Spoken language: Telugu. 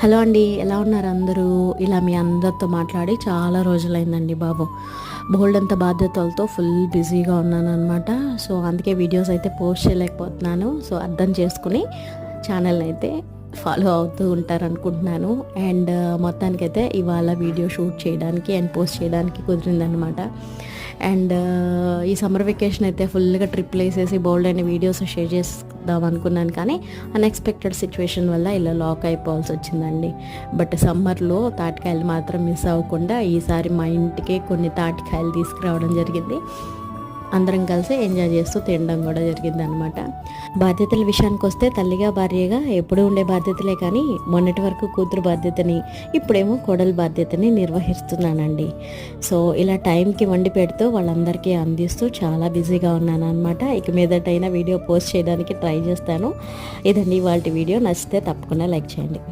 హలో అండి, ఎలా ఉన్నారు అందరూ? ఇలా మీ అందరితో మాట్లాడి చాలా రోజులైందండి బాబు. బోలెడంత బాధ్యతలతో ఫుల్ బిజీగా ఉన్నాననమాట. సో, అందుకే వీడియోస్ అయితే పోస్ట్ చేయలేకపోతున్నాను. సో, అర్థం చేసుకుని ఛానల్‌ని అయితే ఫాలో అవుతూ ఉంటారనుకుంటున్నాను. అండ్ మొత్తానికైతే ఇవాళ వీడియో షూట్ చేయడానికి అండ్ పోస్ట్ చేయడానికి కుదిరిందనమాట. అండ్ ఈ సమ్మర్ వెకేషన్ అయితే ఫుల్గా ట్రిప్లు వేసేసి బోల్డ్ అయిన వీడియోస్ షేర్ చేద్దాం అనుకున్నాను, కానీ అన్ఎక్స్పెక్టెడ్ సిచ్యువేషన్ వల్ల ఇలా లాక్ అయిపోవాల్సి వచ్చిందండి. బట్ సమ్మర్లో తాటికాయలు మాత్రం మిస్ అవ్వకుండా ఈసారి మా ఇంటికే కొన్ని తాటికాయలు తీసుకురావడం జరిగింది. అందరం కలిసి ఎంజాయ్ చేస్తూ తినడం కూడా జరిగిందనమాట. బాధ్యతల విషయానికి వస్తే తల్లిగా భార్యగా ఎప్పుడూ ఉండే బాధ్యతలే, కానీ మొన్నటి వరకు కూతురు బాధ్యతని, ఇప్పుడేమో కోడలు బాధ్యతని నిర్వహిస్తున్నానండి. సో ఇలా టైంకి వండి పెడుతూ వాళ్ళందరికీ అందిస్తూ చాలా బిజీగా ఉన్నాను అనమాట. ఇక మీదటైనా వీడియో పోస్ట్ చేయడానికి ట్రై చేస్తాను. ఇదండి ఇవాళ వీడియో. నచ్చితే తప్పకుండా లైక్ చేయండి.